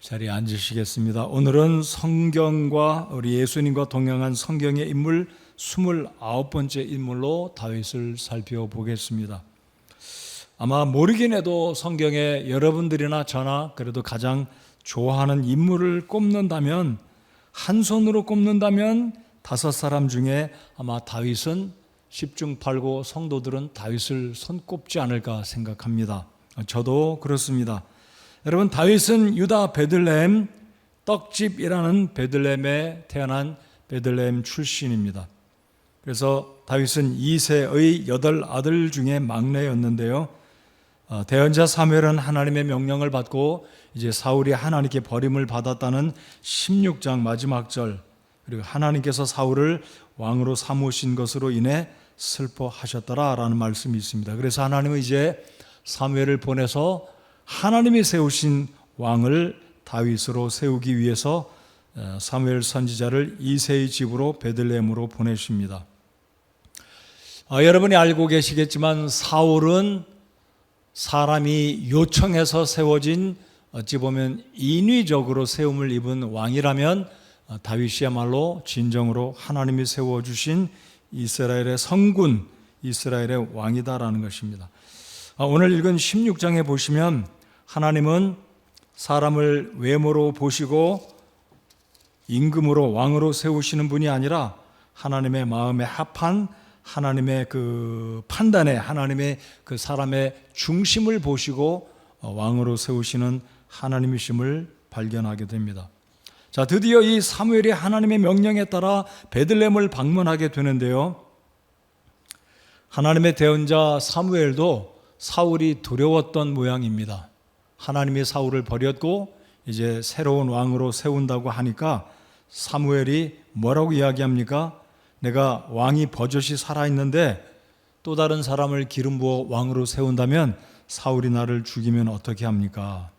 자리에 앉으시겠습니다. 오늘은 성경과 우리 예수님과 동행한 성경의 인물 29번째 인물로 다윗을 살펴보겠습니다. 아마 모르긴 해도 성경에 여러분들이나 저나 그래도 가장 좋아하는 인물을 꼽는다면, 한 손으로 꼽는다면 5사람 중에 아마 다윗은 10중 8구 성도들은 다윗을 손꼽지 않을까 생각합니다. 저도 그렇습니다. 여러분, 다윗은 유다 베들레헴 떡집이라는 베들레헴에 태어난 베들레헴 출신입니다. 그래서 다윗은 2세의 8아들 중에 막내였는데요. 대언자 사무엘은 하나님의 명령을 받고 이제 사울이 하나님께 버림을 받았다는 16장 마지막 절, 그리고 하나님께서 사울을 왕으로 삼으신 것으로 인해 슬퍼하셨더라라는 말씀이 있습니다. 그래서 하나님은 이제 사무엘을 보내서 하나님이 세우신 왕을 다윗으로 세우기 위해서 사무엘 선지자를 이새의 집으로 베들레헴으로 보내십니다. 여러분이 알고 계시겠지만 사울은 사람이 요청해서 세워진, 어찌 보면 인위적으로 세움을 입은 왕이라면 다윗이야말로 진정으로 하나님이 세워주신 이스라엘의 성군, 이스라엘의 왕이다라는 것입니다. 오늘 읽은 16장에 보시면 하나님은 사람을 외모로 보시고 임금으로 왕으로 세우시는 분이 아니라 하나님의 마음에 합한 하나님의 그 판단에, 하나님의 그 사람의 중심을 보시고 왕으로 세우시는 하나님이심을 발견하게 됩니다. 자, 드디어 이 사무엘이 하나님의 명령에 따라 베들레헴을 방문하게 되는데요. 하나님의 대언자 사무엘도 사울이 두려웠던 모양입니다. 하나님이 사울을 버렸고 이제 새로운 왕으로 세운다고 하니까 사무엘이 뭐라고 이야기합니까? 내가 왕이 버젓이 살아있는데 또 다른 사람을 기름 부어 왕으로 세운다면 사울이 나를 죽이면 어떻게 합니까?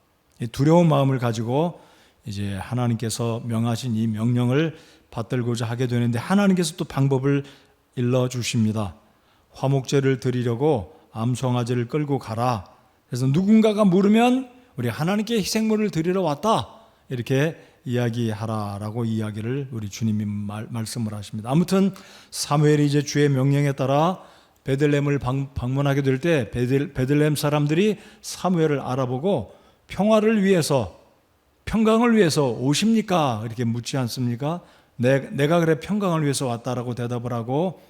두려운 마음을 가지고 이제 하나님께서 명하신 이 명령을 받들고자 하게 되는데 하나님께서 또 방법을 일러주십니다. 화목제를 드리려고 암송아지를 끌고 가라. 그래서 누군가가 물으면 우리 하나님께 희생물을 드리러 왔다, 이렇게 이야기하라라고 이야기를 우리 주님이 말씀을 하십니다. 아무튼 사무엘이 이제 주의 명령에 따라 베들레헴을 방문하게 될 때 베들레헴 사람들이 사무엘을 알아보고 평화를 위해서, 평강을 위해서 오십니까? 이렇게 묻지 않습니까? 내가 그래 평강을 위해서 왔다라고 대답을 하고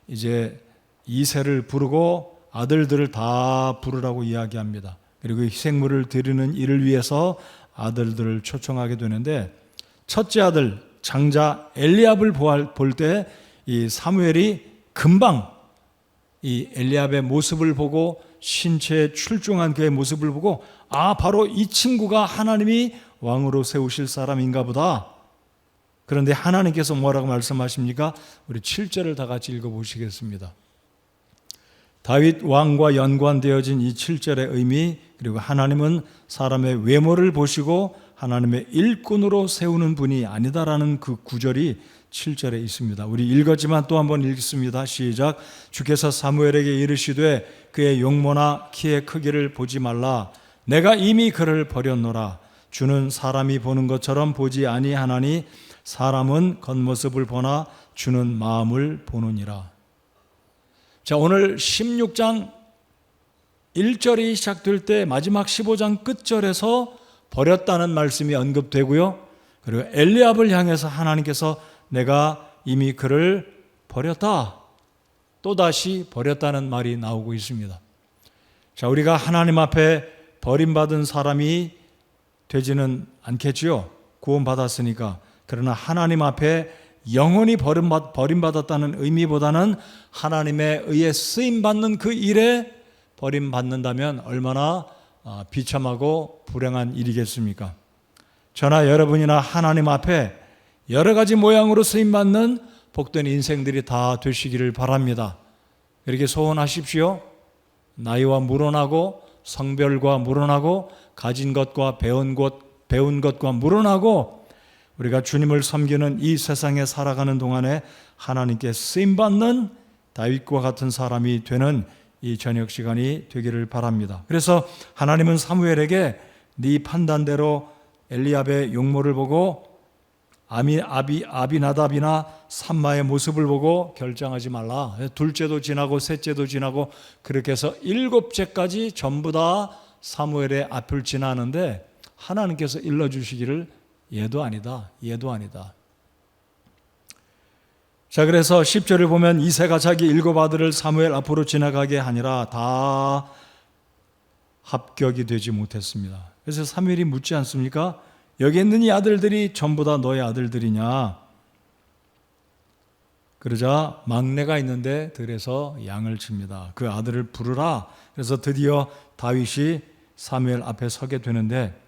이제 이새를 부르고 아들들을 다 부르라고 이야기합니다. 그리고 희생물을 드리는 일을 위해서 아들들을 초청하게 되는데 첫째 아들 장자 엘리압을 볼 때 이 사무엘이 금방 이 엘리압의 모습을 보고 신체에 출중한 그의 모습을 보고 바로 이 친구가 하나님이 왕으로 세우실 사람인가 보다. 그런데 하나님께서 뭐라고 말씀하십니까? 우리 7절을 다 같이 읽어보시겠습니다. 다윗 왕과 연관되어진 이 7절의 의미, 그리고 하나님은 사람의 외모를 보시고 하나님의 일꾼으로 세우는 분이 아니다라는 그 구절이 7절에 있습니다. 우리 읽었지만 또 한번 읽습니다. 시작. 주께서 사무엘에게 이르시되 그의 용모나 키의 크기를 보지 말라. 내가 이미 그를 버렸노라. 주는 사람이 보는 것처럼 보지 아니하나니 사람은 겉모습을 보나 주는 마음을 보느니라. 자, 오늘 16장 1절이 시작될 때 마지막 15장 끝절에서 버렸다는 말씀이 언급되고요. 그리고 엘리압을 향해서 하나님께서 내가 이미 그를 버렸다, 또다시 버렸다는 말이 나오고 있습니다. 자, 우리가 하나님 앞에 버림받은 사람이 되지는 않겠지요. 구원받았으니까. 그러나 하나님 앞에 영원히 버림받았다는 의미보다는 하나님의 의에 쓰임받는 그 일에 버림받는다면 얼마나 비참하고 불행한 일이겠습니까? 저나 여러분이나 하나님 앞에 여러 가지 모양으로 쓰임받는 복된 인생들이 다 되시기를 바랍니다. 이렇게 소원하십시오. 나이와 물어나고 성별과 물어나고 가진 것과 배운 것과 물어나고 우리가 주님을 섬기는 이 세상에 살아가는 동안에 하나님께 쓰임받는 다윗과 같은 사람이 되는 이 저녁 시간이 되기를 바랍니다. 그래서 하나님은 사무엘에게 네 판단대로 엘리압의 용모를 보고 아비나답이나 삼마의 모습을 보고 결정하지 말라. 둘째도 지나고 셋째도 지나고 그렇게 해서 7째까지 전부 다 사무엘의 앞을 지나는데 하나님께서 일러주시기를 얘도 아니다, 얘도 아니다. 자, 그래서 10절을 보면 이새가 자기 7 아들을 사무엘 앞으로 지나가게 하니라 다 합격이 되지 못했습니다. 그래서 사무엘이 묻지 않습니까? 여기 있는 이 아들들이 전부 다 너의 아들들이냐? 그러자 막내가 있는데 들에서 양을 칩니다. 그 아들을 부르라. 그래서 드디어 다윗이 사무엘 앞에 서게 되는데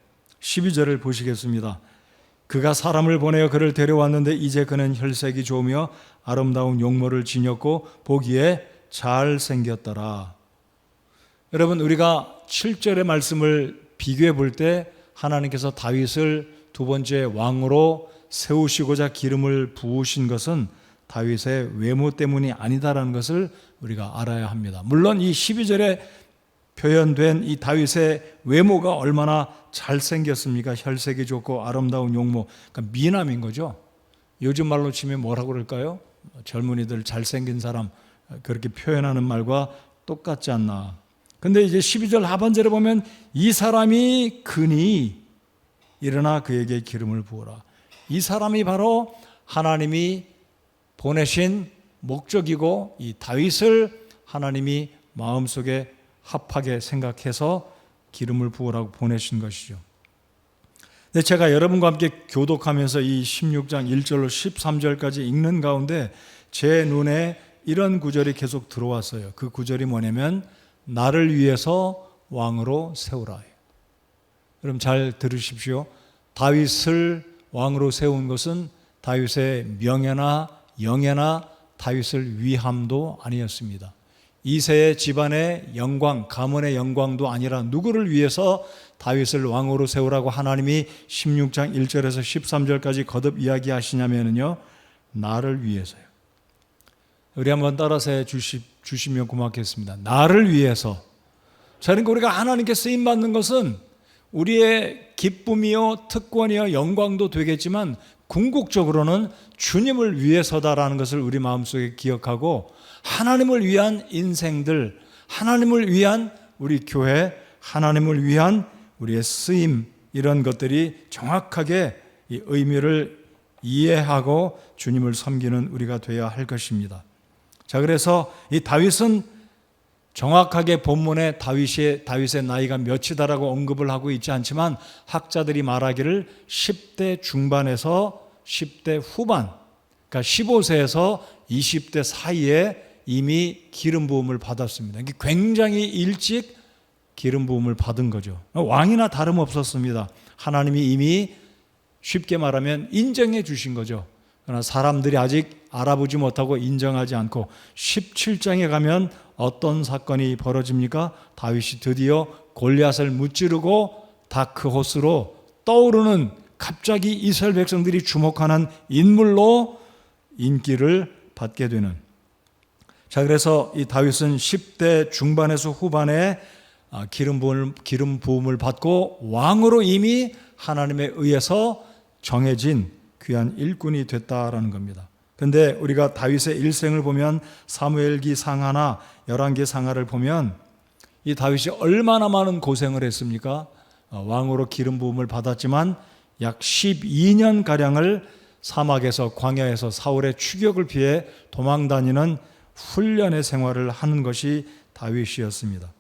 12절을 보시겠습니다. 그가 사람을 보내어 그를 데려왔는데 이제 그는 혈색이 좋으며 아름다운 용모를 지녔고 보기에 잘생겼더라. 여러분, 우리가 7절의 말씀을 비교해 볼 때 하나님께서 다윗을 두 번째 왕으로 세우시고자 기름을 부으신 것은 다윗의 외모 때문이 아니다라는 것을 우리가 알아야 합니다. 물론 이 12절에 표현된 이 다윗의 외모가 얼마나 잘생겼습니까? 혈색이 좋고 아름다운 용모, 그러니까 미남인 거죠. 요즘 말로 치면 뭐라고 그럴까요? 젊은이들 잘생긴 사람 그렇게 표현하는 말과 똑같지 않나. 근데 이제 12절 하반절에 보면 이 사람이 그니 일어나 그에게 기름을 부어라. 이 사람이 바로 하나님이 보내신 목적이고 이 다윗을 하나님이 마음속에 합하게 생각해서 기름을 부으라고 보내신 것이죠. 근데 제가 여러분과 함께 교독하면서 이 16장 1절로 13절까지 읽는 가운데 제 눈에 이런 구절이 계속 들어왔어요. 그 구절이 뭐냐면 나를 위해서 왕으로 세우라. 여러분 잘 들으십시오. 다윗을 왕으로 세운 것은 다윗의 명예나 영예나 다윗을 위함도 아니었습니다. 이새의 집안의 영광, 가문의 영광도 아니라 누구를 위해서 다윗을 왕으로 세우라고 하나님이 16장 1절에서 13절까지 거듭 이야기하시냐면요, 나를 위해서요. 우리 한번 따라서 해 주시면 고맙겠습니다. 나를 위해서. 자, 그러니까 우리가 하나님께 쓰임받는 것은 우리의 기쁨이요 특권이요 영광도 되겠지만 궁극적으로는 주님을 위해서다라는 것을 우리 마음속에 기억하고 하나님을 위한 인생들, 하나님을 위한 우리 교회, 하나님을 위한 우리의 쓰임, 이런 것들이 정확하게 이 의미를 이해하고 주님을 섬기는 우리가 되어야 할 것입니다. 자, 그래서 이 다윗은 정확하게 본문에 다윗의 나이가 몇이다라고 언급을 하고 있지 않지만 학자들이 말하기를 10대 중반에서 10대 후반, 그러니까 15세에서 20대 사이에 이미 기름 부음을 받았습니다. 굉장히 일찍 기름 부음을 받은 거죠. 왕이나 다름없었습니다. 하나님이 이미 쉽게 말하면 인정해 주신 거죠. 그러나 사람들이 아직 알아보지 못하고 인정하지 않고 17장에 가면 어떤 사건이 벌어집니까? 다윗이 드디어 골리앗을 무찌르고 다크호스로 떠오르는, 갑자기 이스라엘 백성들이 주목하는 인물로 인기를 받게 되는. 자, 그래서 이 다윗은 10대 중반에서 후반에 기름 부음을 받고 왕으로 이미 하나님에 의해서 정해진 귀한 일꾼이 됐다라는 겁니다. 그런데 우리가 다윗의 일생을 보면 사무엘기 상하나 열왕기 상하를 보면 이 다윗이 얼마나 많은 고생을 했습니까? 왕으로 기름 부음을 받았지만 약 12년가량을 사막에서, 광야에서 사울의 추격을 피해 도망다니는 훈련의 생활을 하는 것이 다윗이었습니다.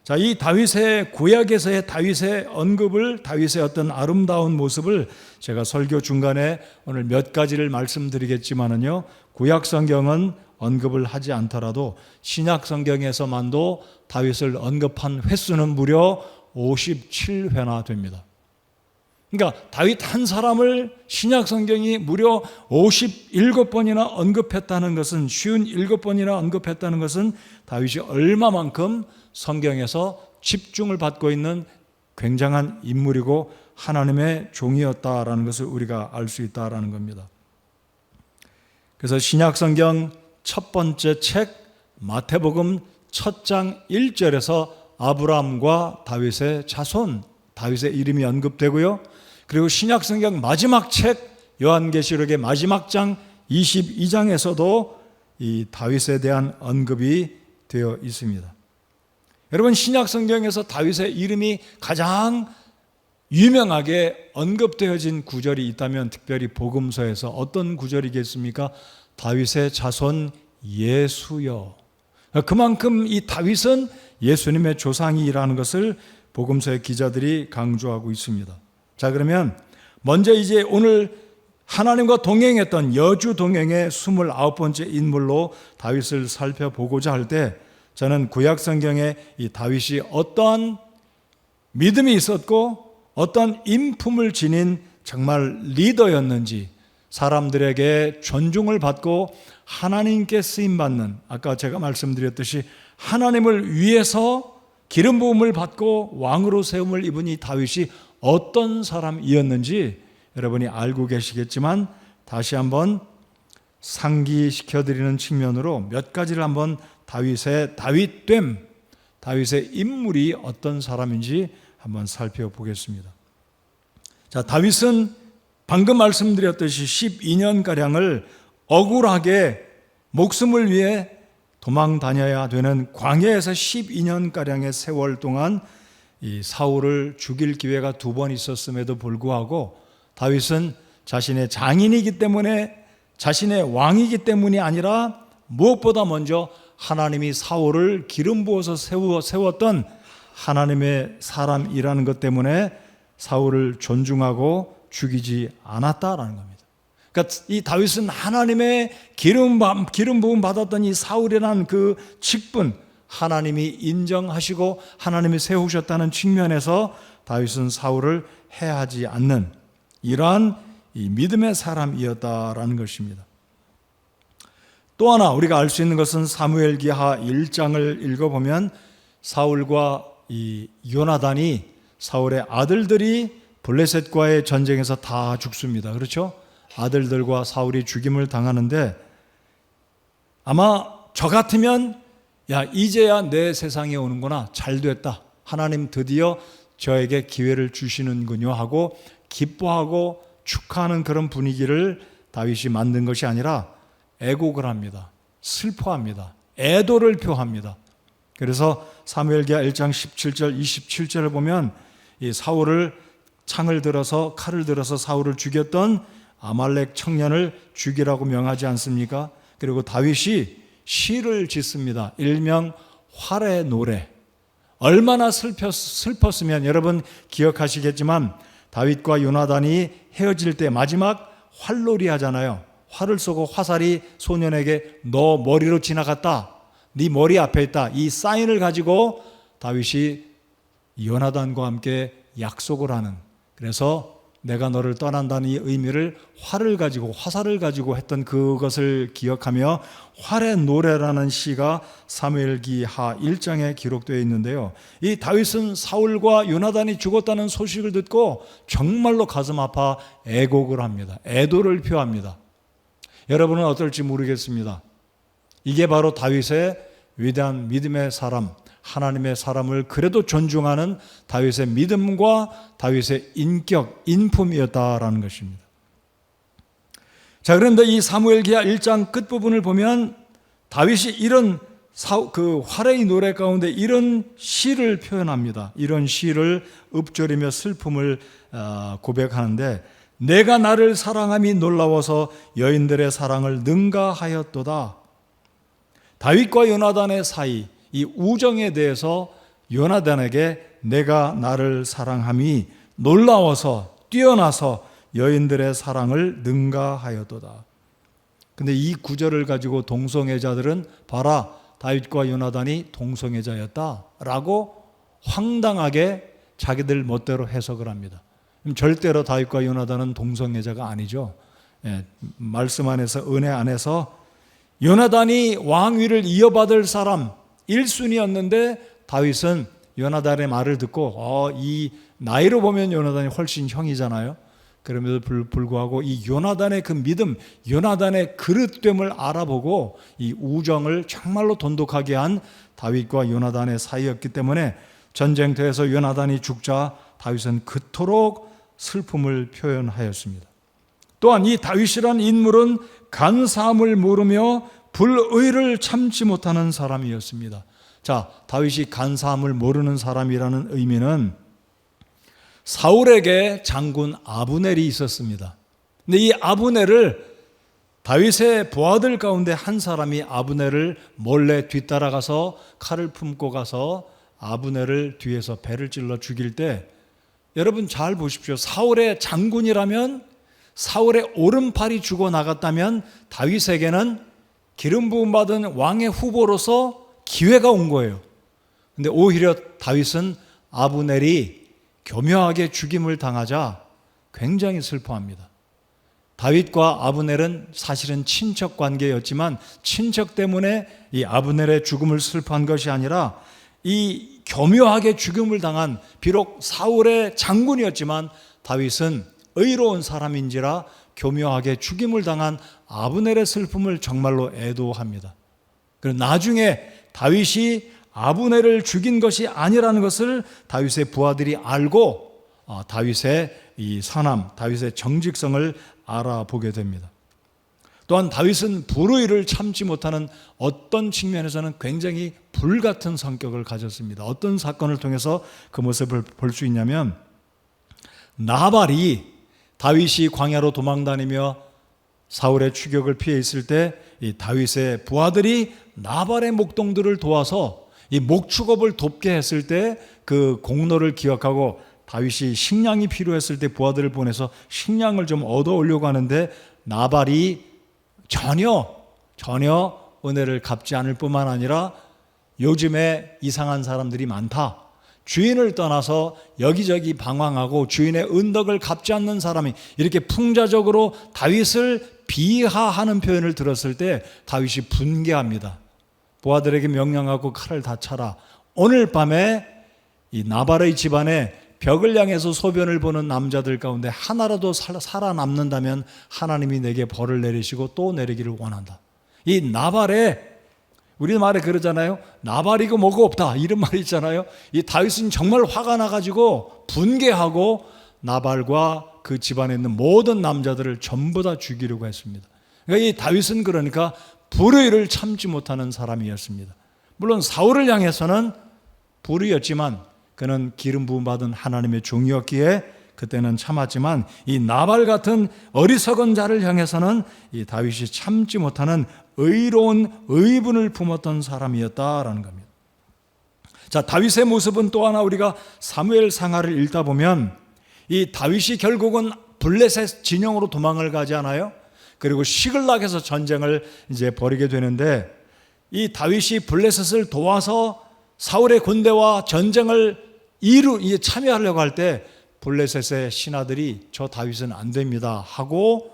자, 이 다윗의 구약에서의 다윗의 언급을, 다윗의 어떤 아름다운 모습을 제가 설교 중간에 오늘 몇 가지를 말씀드리겠지만은요, 구약 성경은 언급을 하지 않더라도 신약 성경에서만도 다윗을 언급한 횟수는 무려 57회나 됩니다. 그러니까 다윗 한 사람을 신약 성경이 무려 57번이나 언급했다는 것은, 57번이나 언급했다는 것은 다윗이 얼마만큼 성경에서 집중을 받고 있는 굉장한 인물이고 하나님의 종이었다라는 것을 우리가 알 수 있다라는 겁니다. 그래서 신약 성경 첫 번째 책 마태복음 첫 장 1절에서 아브라함과 다윗의 자손, 다윗의 이름이 언급되고요. 그리고 신약성경 마지막 책 요한계시록의 마지막 장 22장에서도 이 다윗에 대한 언급이 되어 있습니다. 여러분, 신약성경에서 다윗의 이름이 가장 유명하게 언급되어진 구절이 있다면 특별히 복음서에서 어떤 구절이겠습니까? 다윗의 자손 예수여. 그만큼 이 다윗은 예수님의 조상이라는 것을 복음서의 기자들이 강조하고 있습니다. 자, 그러면 먼저 이제 오늘 하나님과 동행했던 여주 동행의 29번째 인물로 다윗을 살펴보고자 할 때 저는 구약 성경에 이 다윗이 어떠한 믿음이 있었고 어떤 인품을 지닌 정말 리더였는지, 사람들에게 존중을 받고 하나님께 쓰임받는, 아까 제가 말씀드렸듯이 하나님을 위해서 기름 부음을 받고 왕으로 세움을 입은 이 다윗이 어떤 사람이었는지 여러분이 알고 계시겠지만 다시 한번 상기시켜드리는 측면으로 몇 가지를 한번 다윗의 다윗됨, 다윗의 인물이 어떤 사람인지 한번 살펴보겠습니다. 자, 다윗은 방금 말씀드렸듯이 12년가량을 억울하게 목숨을 위해 도망 다녀야 되는 광야에서 12년가량의 세월 동안 이 사울을 죽일 기회가 2번 있었음에도 불구하고 다윗은 자신의 장인이기 때문에, 자신의 왕이기 때문이 아니라 무엇보다 먼저 하나님이 사울을 기름 부어서 세웠던 하나님의 사람이라는 것 때문에 사울을 존중하고 죽이지 않았다라는 겁니다. 그러니까 이 다윗은 하나님의 기름 부음 받았던 이 사울이라는 그 직분, 하나님이 인정하시고 하나님이 세우셨다는 측면에서 다윗은 사울을 해하지 않는 이러한 이 믿음의 사람이었다라는 것입니다. 또 하나 우리가 알 수 있는 것은 사무엘기하 1장을 읽어보면 사울과 이 요나단이, 사울의 아들들이 블레셋과의 전쟁에서 다 죽습니다. 그렇죠? 아들들과 사울이 죽임을 당하는데 아마 저 같으면 야, 이제야 내 세상에 오는구나, 잘 됐다, 하나님 드디어 저에게 기회를 주시는군요 하고 기뻐하고 축하하는 그런 분위기를 다윗이 만든 것이 아니라 애곡을 합니다. 슬퍼합니다. 애도를 표합니다. 그래서 사무엘기하 1장 17절 27절을 보면 이 사울을 칼을 들어서 사울을 죽였던 아말렉 청년을 죽이라고 명하지 않습니까? 그리고 다윗이 시를 짓습니다. 일명 활의 노래. 얼마나 슬펐으면 여러분 기억하시겠지만 다윗과 요나단이 헤어질 때 마지막 활놀이 하잖아요. 활을 쏘고 화살이 소년에게 너 머리로 지나갔다, 네 머리 앞에 있다, 이 사인을 가지고 다윗이 요나단과 함께 약속을 하는, 그래서 내가 너를 떠난다는 이 의미를 활을 가지고, 화살을 가지고 했던 그것을 기억하며 활의 노래라는 시가 사무엘기하 1장에 기록되어 있는데요. 이 다윗은 사울과 요나단이 죽었다는 소식을 듣고 정말로 가슴 아파 애곡을 합니다. 애도를 표합니다. 여러분은 어떨지 모르겠습니다. 이게 바로 다윗의 위대한 믿음의 사람, 하나님의 사람을 그래도 존중하는 다윗의 믿음과 다윗의 인격, 인품이었다라는 것입니다. 자, 그런데 이 사무엘기하 1장 끝부분을 보면 다윗이 이런 그 활의 노래 가운데 이런 시를 표현합니다. 이런 시를 읊조리며 슬픔을 고백하는데, 내가 나를 사랑함이 놀라워서 여인들의 사랑을 능가하였도다. 다윗과 요나단의 사이, 이 우정에 대해서 요나단에게 내가 나를 사랑함이 놀라워서 뛰어나서 여인들의 사랑을 능가하였도다. 근데 이 구절을 가지고 동성애자들은 봐라, 다윗과 요나단이 동성애자였다라고 황당하게 자기들 멋대로 해석을 합니다. 절대로 다윗과 요나단은 동성애자가 아니죠. 말씀 안에서, 은혜 안에서 요나단이 왕위를 이어받을 사람 1순위였는데 다윗은 요나단의 말을 듣고 이 나이로 보면 요나단이 훨씬 형이잖아요. 그럼에도 불구하고 이 요나단의 그 믿음, 요나단의 그릇됨을 알아보고 이 우정을 정말로 돈독하게 한 다윗과 요나단의 사이였기 때문에 전쟁터에서 요나단이 죽자 다윗은 그토록 슬픔을 표현하였습니다. 또한 이 다윗이라는 인물은 간사함을 모르며 불의를 참지 못하는 사람이었습니다. 자, 다윗이 간사함을 모르는 사람이라는 의미는 사울에게 장군 아브넬이 있었습니다. 근데 이 아브넬을 다윗의 부하들 가운데 한 사람이 아브넬을 몰래 뒤따라가서 칼을 품고 가서 아브넬을 뒤에서 배를 찔러 죽일 때, 여러분 잘 보십시오. 사울의 장군이라면, 사울의 오른팔이 죽어나갔다면 다윗에게는 기름 부음 받은 왕의 후보로서 기회가 온 거예요. 근데 오히려 다윗은 아브넬이 교묘하게 죽임을 당하자 굉장히 슬퍼합니다. 다윗과 아브넬은 사실은 친척 관계였지만 친척 때문에 이 아브넬의 죽음을 슬퍼한 것이 아니라 이 교묘하게 죽임을 당한, 비록 사울의 장군이었지만 다윗은 의로운 사람인지라 교묘하게 죽임을 당한 아브넬의 슬픔을 정말로 애도합니다. 그리고 나중에 다윗이 아브넬을 죽인 것이 아니라는 것을 다윗의 부하들이 알고 다윗의 이 선함, 다윗의 정직성을 알아보게 됩니다. 또한 다윗은 불의를 참지 못하는, 어떤 측면에서는 굉장히 불같은 성격을 가졌습니다. 어떤 사건을 통해서 그 모습을 볼 수 있냐면, 나발이 다윗이 광야로 도망다니며 사울의 추격을 피해 있을 때 이 다윗의 부하들이 나발의 목동들을 도와서 이 목축업을 돕게 했을 때 그 공로를 기억하고 다윗이 식량이 필요했을 때 부하들을 보내서 식량을 좀 얻어 오려고 하는데 나발이 전혀 은혜를 갚지 않을 뿐만 아니라 요즘에 이상한 사람들이 많다, 주인을 떠나서 여기저기 방황하고 주인의 은덕을 갚지 않는 사람이, 이렇게 풍자적으로 다윗을 비하하는 표현을 들었을 때 다윗이 분개합니다. 부하들에게 명령하고 칼을 다 차라. 오늘 밤에 이 나발의 집안에 벽을 향해서 소변을 보는 남자들 가운데 하나라도 살아남는다면 하나님이 내게 벌을 내리시고 또 내리기를 원한다. 이 나발에, 우리 말에 그러잖아요. 나발이고 뭐고 없다, 이런 말이 있잖아요. 이 다윗은 정말 화가 나가지고 분개하고 나발과 그 집안에 있는 모든 남자들을 전부 다 죽이려고 했습니다. 그러니까 이 다윗은 그러니까 불의를 참지 못하는 사람이었습니다. 물론 사울을 향해서는 불의였지만 그는 기름 부음 받은 하나님의 종이었기에 그때는 참았지만, 이 나발 같은 어리석은 자를 향해서는 이 다윗이 참지 못하는 의로운 의분을 품었던 사람이었다라는 겁니다. 자, 다윗의 모습은 또 하나 우리가 사무엘 상하를 읽다 보면 이 다윗이 결국은 블레셋 진영으로 도망을 가지 않아요? 그리고 시글락에서 전쟁을 이제 벌이게 되는데, 이 다윗이 블레셋을 도와서 사울의 군대와 전쟁을 참여하려고 할 때 블레셋의 신하들이 저 다윗은 안 됩니다 하고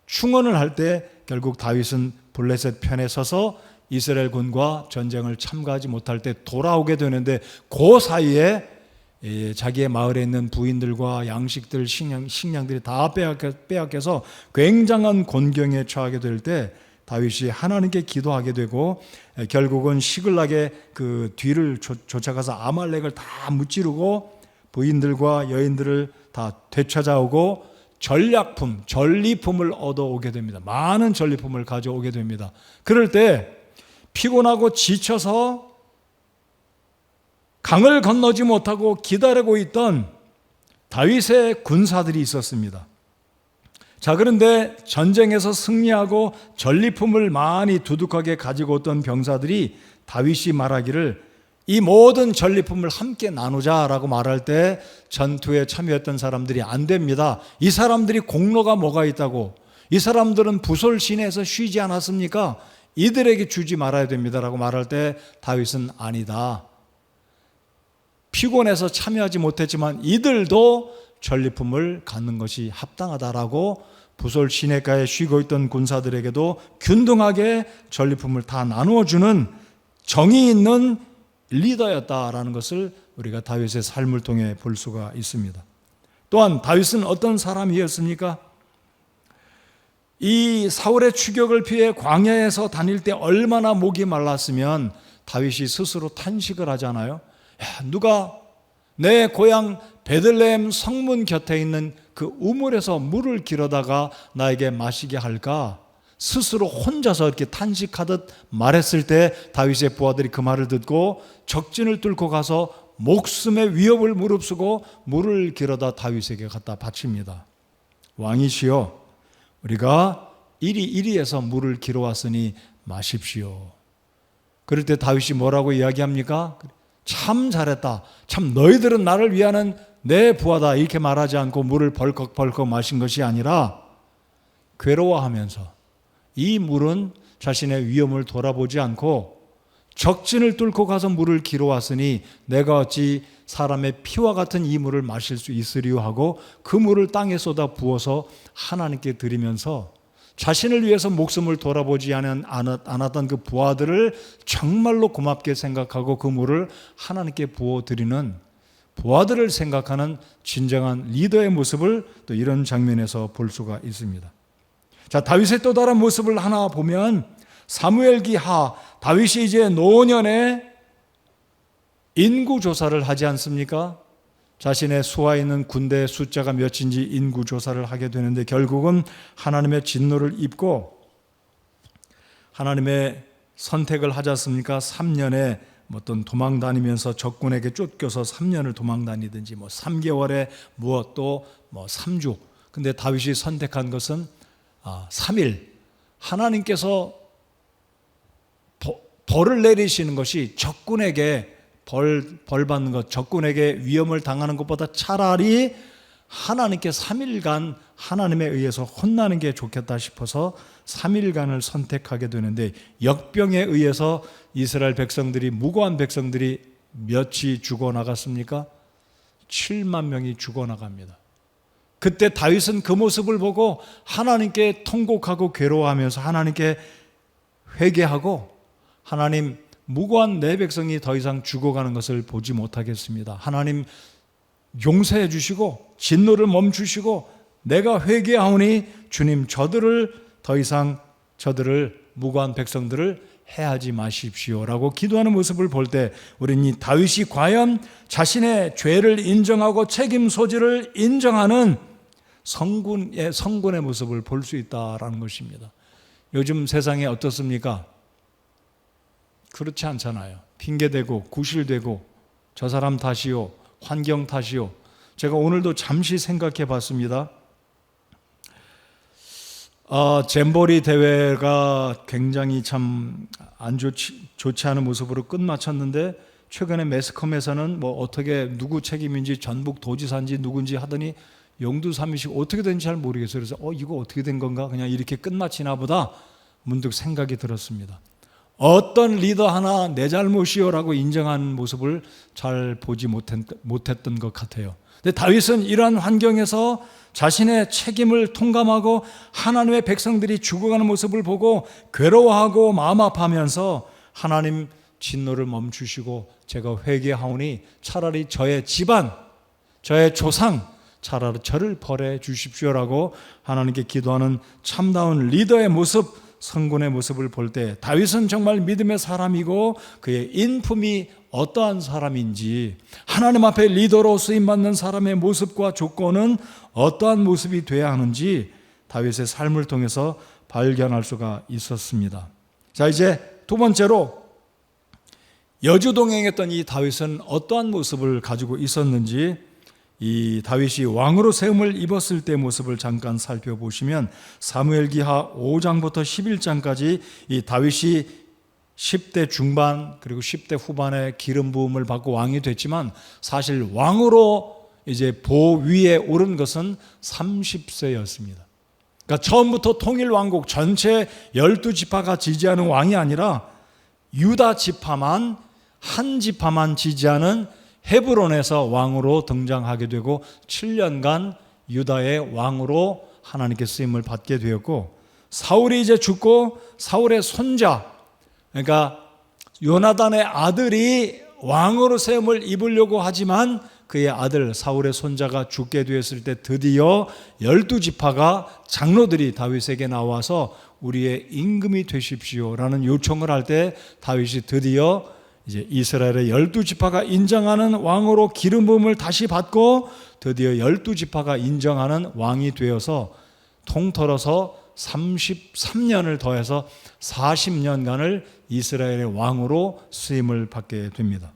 충언을 할 때 결국 다윗은 블레셋 편에 서서 이스라엘 군과 전쟁을 참가하지 못할 때 돌아오게 되는데, 그 사이에 자기의 마을에 있는 부인들과 양식들, 식량들이 다 빼앗겨서 굉장한 곤경에 처하게 될 때 다윗이 하나님께 기도하게 되고, 결국은 시글락의 그 뒤를 쫓아가서 아말렉을 다 무찌르고 부인들과 여인들을 다 되찾아오고 전리품을 얻어오게 됩니다. 많은 전리품을 가져오게 됩니다. 그럴 때 피곤하고 지쳐서 강을 건너지 못하고 기다리고 있던 다윗의 군사들이 있었습니다. 자, 그런데 전쟁에서 승리하고 전리품을 많이 두둑하게 가지고 왔던 병사들이 다윗이 말하기를 이 모든 전리품을 함께 나누자라고 말할 때 전투에 참여했던 사람들이 안 됩니다. 이 사람들이 공로가 뭐가 있다고, 이 사람들은 부솔 시내에서 쉬지 않았습니까? 이들에게 주지 말아야 됩니다라고 말할 때 다윗은 아니다. 피곤해서 참여하지 못했지만 이들도 전리품을 갖는 것이 합당하다라고 부솔 시내가에 쉬고 있던 군사들에게도 균등하게 전리품을 다 나누어주는 정의 있는 리더였다라는 것을 우리가 다윗의 삶을 통해 볼 수가 있습니다. 또한 다윗은 어떤 사람이었습니까? 이 사울의 추격을 피해 광야에서 다닐 때 얼마나 목이 말랐으면 다윗이 스스로 탄식을 하잖아요. 야, 누가 내 고향 베들레헴 성문 곁에 있는 그 우물에서 물을 길어다가 나에게 마시게 할까? 스스로 혼자서 이렇게 탄식하듯 말했을 때 다윗의 부하들이 그 말을 듣고 적진을 뚫고 가서 목숨의 위협을 무릅쓰고 물을 길어다 다윗에게 갖다 바칩니다. 왕이시여, 우리가 이리에서 물을 길어왔으니 마십시오. 그럴 때 다윗이 뭐라고 이야기합니까? 참 잘했다. 참 너희들은 나를 위하는 내 부하다. 이렇게 말하지 않고 물을 벌컥벌컥 마신 것이 아니라 괴로워하면서 이 물은 자신의 위험을 돌아보지 않고 적진을 뚫고 가서 물을 길어왔으니 내가 어찌 사람의 피와 같은 이 물을 마실 수 있으리요 하고 그 물을 땅에 쏟아 부어서 하나님께 드리면서 자신을 위해서 목숨을 돌아보지 않았던 그 부하들을 정말로 고맙게 생각하고 그 물을 하나님께 부어드리는 부하들을 생각하는 진정한 리더의 모습을 또 이런 장면에서 볼 수가 있습니다. 자, 다윗의 또 다른 모습을 하나 보면 사무엘기하, 다윗이 이제 노년에 인구조사를 하지 않습니까? 자신의 수하에 있는 군대의 숫자가 몇인지 인구조사를 하게 되는데 결국은 하나님의 진노를 입고 하나님의 선택을 하지 않습니까? 3년에 어떤 도망 다니면서 적군에게 쫓겨서 3년을 도망 다니든지 3개월에 무엇도 3주. 근데 다윗이 선택한 것은 3일. 하나님께서 벌을 내리시는 것이 적군에게 벌 받는 것, 적군에게 위험을 당하는 것보다 차라리 하나님께 3일간 하나님에 의해서 혼나는 게 좋겠다 싶어서 3일간을 선택하게 되는데 역병에 의해서 이스라엘 백성들이, 무고한 백성들이 몇이 죽어나갔습니까? 7만 명이 죽어나갑니다. 그때 다윗은 그 모습을 보고 하나님께 통곡하고 괴로워하면서 하나님께 회개하고 하나님, 무고한 내 백성이 더 이상 죽어가는 것을 보지 못하겠습니다. 하나님 용서해 주시고 진노를 멈추시고 내가 회개하오니 주님 저들을 더 이상 저들을 무고한 백성들을 해하지 마십시오라고 기도하는 모습을 볼 때 우리는 이 다윗이 과연 자신의 죄를 인정하고 책임 소지를 인정하는 성군의 모습을 볼 수 있다라는 것입니다. 요즘 세상에 어떻습니까? 그렇지 않잖아요. 핑계대고 구실대고 저 사람 탓이요, 환경 탓이요. 제가 오늘도 잠시 생각해 봤습니다. 잼버리 대회가 굉장히 참 안 좋지 않은 모습으로 끝마쳤는데 최근에 매스컴에서는 어떻게 누구 책임인지 전북 도지사인지 누군지 하더니 영두삼이식 어떻게 된지 잘 모르겠어요. 그래서 이거 어떻게 된 건가? 그냥 이렇게 끝마치나 보다 문득 생각이 들었습니다. 어떤 리더 하나 내 잘못이요라고 인정한 모습을 잘 보지 못했던 것 같아요. 근데 다윗은 이러한 환경에서 자신의 책임을 통감하고 하나님의 백성들이 죽어가는 모습을 보고 괴로워하고 마음 아파하면서 하나님 진노를 멈추시고 제가 회개하오니 차라리 저의 집안, 저의 조상 차라리 저를 벌해 주십시오라고 하나님께 기도하는 참다운 리더의 모습, 성군의 모습을 볼 때 다윗은 정말 믿음의 사람이고 그의 인품이 어떠한 사람인지, 하나님 앞에 리더로 쓰임받는 사람의 모습과 조건은 어떠한 모습이 돼야 하는지 다윗의 삶을 통해서 발견할 수가 있었습니다. 자, 이제 두 번째로 여주동행했던 이 다윗은 어떠한 모습을 가지고 있었는지, 이 다윗이 왕으로 세움을 입었을 때 모습을 잠깐 살펴보시면 사무엘기하 5장부터 11장까지 이 다윗이 10대 중반 그리고 10대 후반에 기름 부음을 받고 왕이 됐지만 사실 왕으로 이제 보위에 오른 것은 30세였습니다. 그러니까 처음부터 통일 왕국 전체 12지파가 지지하는 왕이 아니라 유다 지파만, 한 지파만 지지하는 헤브론에서 왕으로 등장하게 되고 7년간 유다의 왕으로 하나님께 쓰임을 받게 되었고, 사울이 이제 죽고 사울의 손자, 그러니까 요나단의 아들이 왕으로 세움을 입으려고 하지만 그의 아들 사울의 손자가 죽게 되었을 때 드디어 12지파가 장로들이 다윗에게 나와서 우리의 임금이 되십시오라는 요청을 할 때 다윗이 드디어 이제 이스라엘의 12지파가 인정하는 왕으로 기름 부음을 다시 받고 드디어 12지파가 인정하는 왕이 되어서 통틀어서 33년을 더해서 40년간을 이스라엘의 왕으로 수임을 받게 됩니다.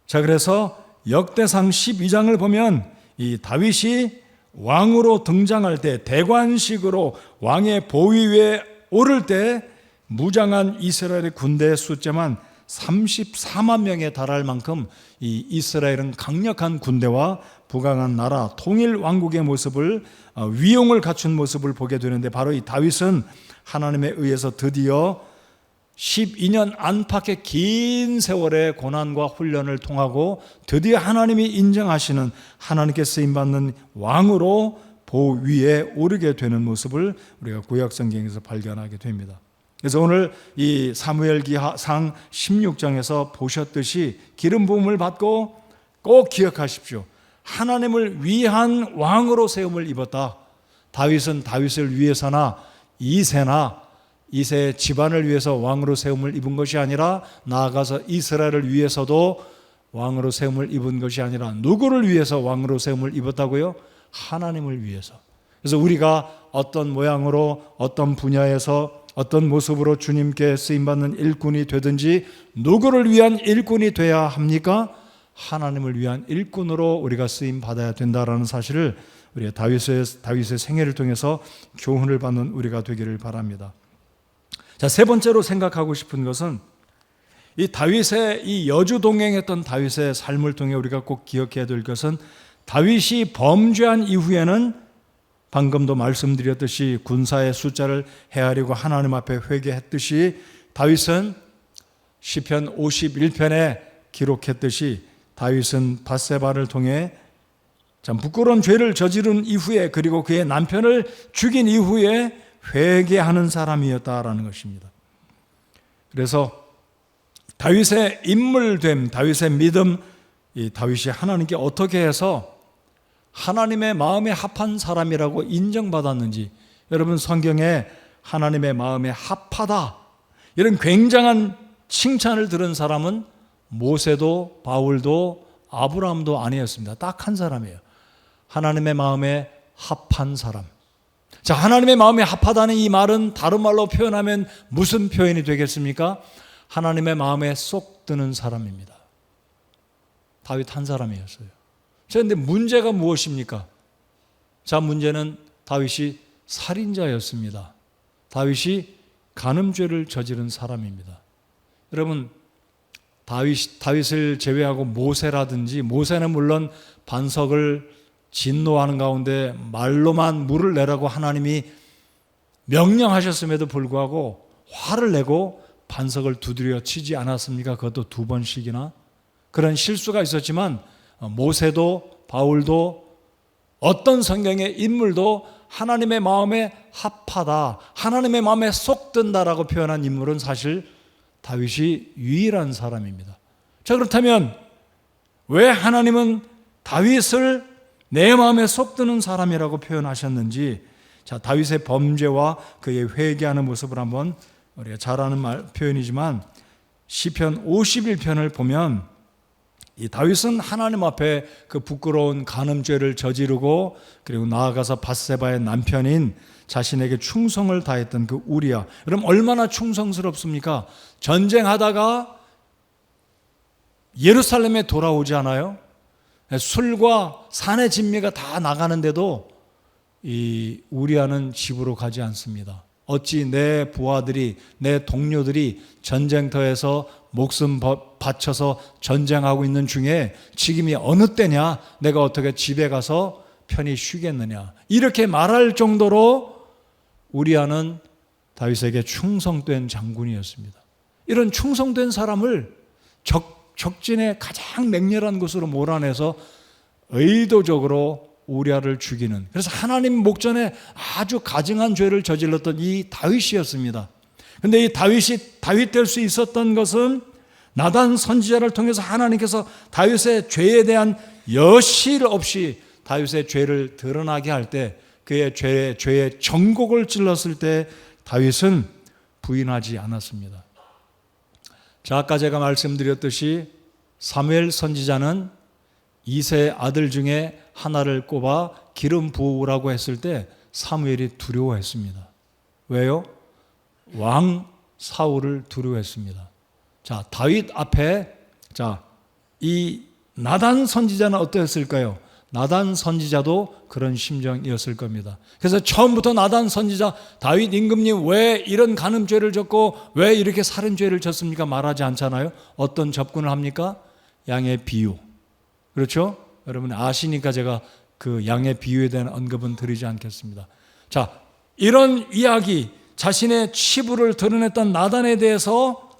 자, 그래서 역대상 12장을 보면 이 다윗이 왕으로 등장할 때, 대관식으로 왕의 보위 위에 오를 때 무장한 이스라엘의 군대의 숫자만 34만 명에 달할 만큼 이 이스라엘은 강력한 군대와 부강한 나라, 통일 왕국의 모습을, 위용을 갖춘 모습을 보게 되는데, 바로 이 다윗은 하나님에 의해서 드디어 12년 안팎의 긴 세월의 고난과 훈련을 통하고 드디어 하나님이 인정하시는, 하나님께 쓰임받는 왕으로 보위에 오르게 되는 모습을 우리가 구약성경에서 발견하게 됩니다. 그래서 오늘 이 사무엘기상 16장에서 보셨듯이 기름 부음을 받고, 꼭 기억하십시오, 하나님을 위한 왕으로 세움을 입었다. 다윗은 다윗을 위해서나 이세의 집안을 위해서 왕으로 세움을 입은 것이 아니라, 나아가서 이스라엘을 위해서도 왕으로 세움을 입은 것이 아니라 누구를 위해서 왕으로 세움을 입었다고요? 하나님을 위해서. 그래서 우리가 어떤 모양으로, 어떤 분야에서, 어떤 모습으로 주님께 쓰임받는 일꾼이 되든지 누구를 위한 일꾼이 돼야 합니까? 하나님을 위한 일꾼으로 우리가 쓰임받아야 된다라는 사실을 우리가 다윗의 생애를 통해서 교훈을 받는 우리가 되기를 바랍니다. 자, 세 번째로 생각하고 싶은 것은 이 다윗의, 이 여주 동행했던 다윗의 삶을 통해 우리가 꼭 기억해야 될 것은, 다윗이 범죄한 이후에는 방금도 말씀드렸듯이 군사의 숫자를 헤아리고 하나님 앞에 회개했듯이, 다윗은 시편 51편에 기록했듯이 다윗은 밧세바를 통해 참 부끄러운 죄를 저지른 이후에, 그리고 그의 남편을 죽인 이후에 회개하는 사람이었다라는 것입니다. 그래서 다윗의 인물됨, 다윗의 믿음, 이 다윗이 하나님께 어떻게 해서 하나님의 마음에 합한 사람이라고 인정받았는지, 여러분 성경에 하나님의 마음에 합하다 이런 굉장한 칭찬을 들은 사람은 모세도 바울도 아브라함도 아니었습니다. 딱 한 사람이에요. 하나님의 마음에 합한 사람. 자, 하나님의 마음에 합하다는 이 말은 다른 말로 표현하면 무슨 표현이 되겠습니까? 하나님의 마음에 쏙 드는 사람입니다. 다윗 한 사람이었어요. 그런데 문제가 무엇입니까? 자, 문제는 다윗이 살인자였습니다. 다윗이 간음죄를 저지른 사람입니다. 여러분, 다윗을 제외하고 모세라든지, 모세는 물론 반석을 진노하는 가운데 말로만 물을 내라고 하나님이 명령하셨음에도 불구하고 화를 내고 반석을 두드려 치지 않았습니까? 그것도 2번씩이나. 그런 실수가 있었지만 모세도 바울도 어떤 성경의 인물도 하나님의 마음에 합하다, 하나님의 마음에 쏙 든다라고 표현한 인물은 사실 다윗이 유일한 사람입니다. 자, 그렇다면 왜 하나님은 다윗을 내 마음에 쏙 드는 사람이라고 표현하셨는지, 자, 다윗의 범죄와 그의 회개하는 모습을 한번, 우리가 잘 아는 표현이지만 시편 51편을 보면 이 다윗은 하나님 앞에 그 부끄러운 간음죄를 저지르고, 그리고 나아가서 밧세바의 남편인 자신에게 충성을 다했던 그 우리야. 그럼 얼마나 충성스럽습니까? 전쟁하다가 예루살렘에 돌아오지 않아요? 술과 산의 진미가 다 나가는데도 이 우리야는 집으로 가지 않습니다. 어찌 내 부하들이, 내 동료들이 전쟁터에서 목숨 바쳐서 전쟁하고 있는 중에 지금이 어느 때냐, 내가 어떻게 집에 가서 편히 쉬겠느냐, 이렇게 말할 정도로 우리아는 다윗에게 충성된 장군이었습니다. 이런 충성된 사람을 적진의 가장 맹렬한 곳으로 몰아내서 의도적으로 우리아를 죽이는, 그래서 하나님 목전에 아주 가증한 죄를 저질렀던 이 다윗이었습니다. 그런데 이 다윗이 다윗 될 수 있었던 것은 나단 선지자를 통해서 하나님께서 다윗의 죄에 대한 여실 없이 다윗의 죄를 드러나게 할 때, 그의 죄의 정곡을 찔렀을 때 다윗은 부인하지 않았습니다. 자, 아까 제가 말씀드렸듯이 사무엘 선지자는 이세 아들 중에 하나를 꼽아 기름 부으라고 했을 때 사무엘이 두려워했습니다. 왜요? 왕 사울을 두려워했습니다. 자, 다윗 앞에 이 나단 선지자는 어떠했을까요? 나단 선지자도 그런 심정이었을 겁니다. 그래서 처음부터 나단 선지자, 다윗 임금님 왜 이런 간음죄를 졌고 왜 이렇게 살인죄를 졌습니까? 말하지 않잖아요. 어떤 접근을 합니까? 양의 비유. 그렇죠? 여러분 아시니까 제가 그 양의 비유에 대한 언급은 드리지 않겠습니다. 자, 이런 이야기, 자신의 치부를 드러냈던 나단에 대해서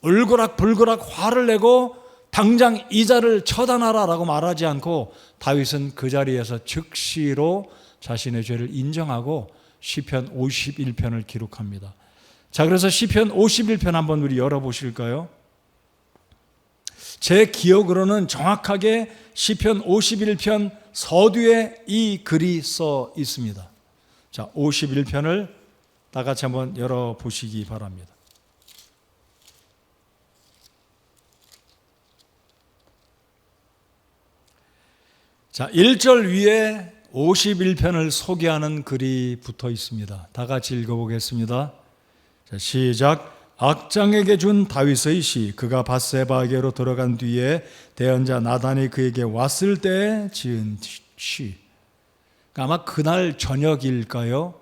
울그락불그락 화를 내고 당장 이자를 처단하라라고 말하지 않고 다윗은 그 자리에서 즉시로 자신의 죄를 인정하고 시편 51편을 기록합니다. 자, 그래서 시편 51편 한번 우리 열어보실까요? 제 기억으로는 정확하게 시편 51편 서두에 이 글이 써 있습니다. 자, 51편을 다 같이 한번 열어보시기 바랍니다. 자, 1절 위에 51편을 소개하는 글이 붙어 있습니다. 다 같이 읽어보겠습니다. 자, 시작. 악장에게 준 다윗의 시, 그가 밧세바에게로 들어간 뒤에 대언자 나단이 그에게 왔을 때 지은 시. 아마 그날 저녁일까요?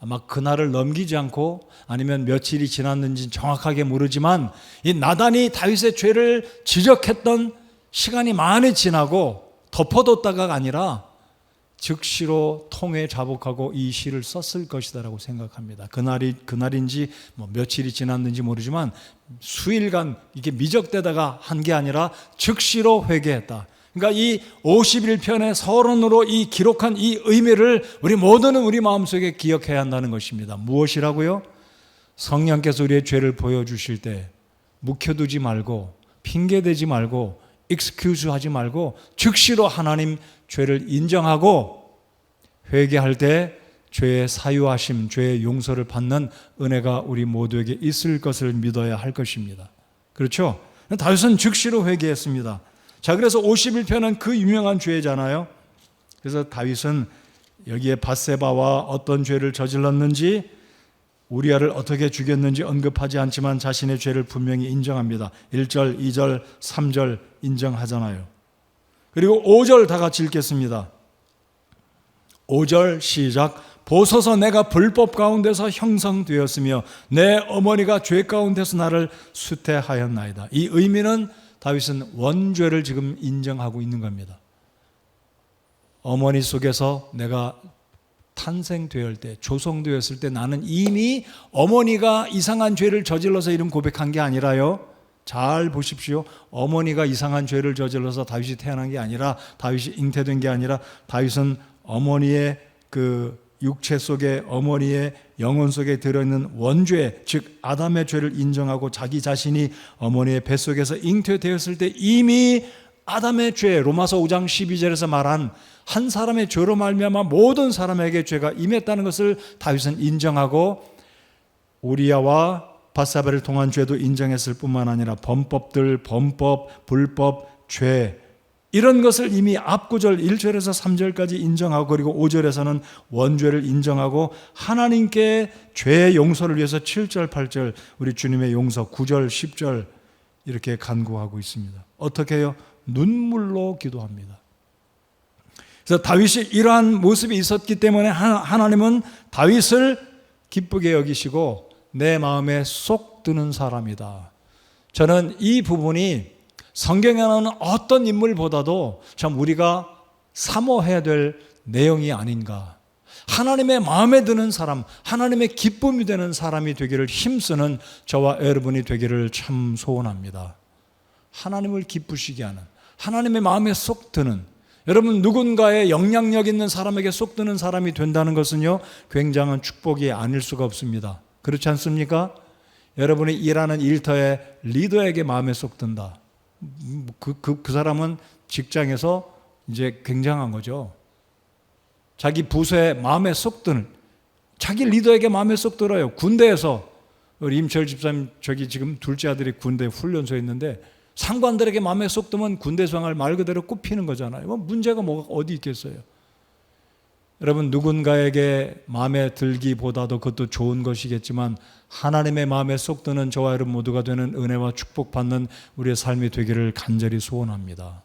아마 그날을 넘기지 않고 아니면 며칠이 지났는지 정확하게 모르지만 이 나단이 다윗의 죄를 지적했던 시간이 많이 지나고 덮어뒀다가 아니라 즉시로 통에 자복하고 이 시를 썼을 것이다라고 생각합니다. 그날인지 며칠이 지났는지 모르지만 수일간 이게 미적되다가 한 게 아니라 즉시로 회개했다. 그러니까 이 51편의 서론으로 이 기록한 이 의미를 우리 모두는 우리 마음속에 기억해야 한다는 것입니다. 무엇이라고요? 성령께서 우리의 죄를 보여주실 때 묵혀두지 말고 핑계대지 말고 익스큐즈 하지 말고 즉시로 하나님 죄를 인정하고 회개할 때 죄의 사유하심, 죄의 용서를 받는 은혜가 우리 모두에게 있을 것을 믿어야 할 것입니다. 그렇죠? 다윗은 즉시로 회개했습니다. 자, 그래서 51편은 그 유명한 죄잖아요. 그래서 다윗은 여기에 밧세바와 어떤 죄를 저질렀는지 우리아를 어떻게 죽였는지 언급하지 않지만 자신의 죄를 분명히 인정합니다. 1절, 2절, 3절 인정하잖아요. 그리고 5절 다 같이 읽겠습니다. 5절 시작. 보소서 내가 불법 가운데서 형성되었으며 내 어머니가 죄 가운데서 나를 수태하였나이다. 이 의미는 다윗은 원죄를 지금 인정하고 있는 겁니다. 어머니 속에서 내가 탄생되었을 때, 조성되었을 때 나는 이미 어머니가 이상한 죄를 저질러서 이런 고백한 게 아니라요. 잘 보십시오. 어머니가 이상한 죄를 저질러서 다윗이 태어난 게 아니라, 다윗이 잉태된 게 아니라, 다윗은 어머니의 그 육체 속에, 어머니의 영혼 속에 들어있는 원죄, 즉 아담의 죄를 인정하고 자기 자신이 어머니의 뱃속에서 잉태되었을 때 이미 아담의 죄, 로마서 5장 12절에서 말한 한 사람의 죄로 말미암아 모든 사람에게 죄가 임했다는 것을 다윗은 인정하고 우리아와 밧세바를 통한 죄도 인정했을 뿐만 아니라 범법들, 범법, 불법, 죄 이런 것을 이미 앞구절 1절에서 3절까지 인정하고 그리고 5절에서는 원죄를 인정하고 하나님께 죄의 용서를 위해서 7절, 8절 우리 주님의 용서 9절, 10절 이렇게 간구하고 있습니다. 어떻게 해요? 눈물로 기도합니다. 그래서 다윗이 이러한 모습이 있었기 때문에 하나님은 다윗을 기쁘게 여기시고 내 마음에 쏙 드는 사람이다. 저는 이 부분이 성경에 나오는 어떤 인물보다도 참 우리가 사모해야 될 내용이 아닌가. 하나님의 마음에 드는 사람, 하나님의 기쁨이 되는 사람이 되기를 힘쓰는 저와 여러분이 되기를 참 소원합니다. 하나님을 기쁘시게 하는, 하나님의 마음에 쏙 드는, 여러분 누군가의 영향력 있는 사람에게 쏙 드는 사람이 된다는 것은요 굉장한 축복이 아닐 수가 없습니다. 그렇지 않습니까? 여러분이 일하는 일터의 리더에게 마음에 쏙 든다. 그 사람은 직장에서 이제 굉장한 거죠. 자기 부서에 마음에 쏙 드는, 자기 리더에게 마음에 쏙 들어요. 군대에서 우리 임철 집사님 저기 지금 둘째 아들이 군대 훈련소에 있는데 상관들에게 마음에 쏙 들면 군대 생활 말 그대로 꼽히는 거잖아요. 뭐 문제가 뭐가 어디 있겠어요. 여러분 누군가에게 마음에 들기보다도 그것도 좋은 것이겠지만 하나님의 마음에 쏙 드는 저와 여러분 모두가 되는 은혜와 축복받는 우리의 삶이 되기를 간절히 소원합니다.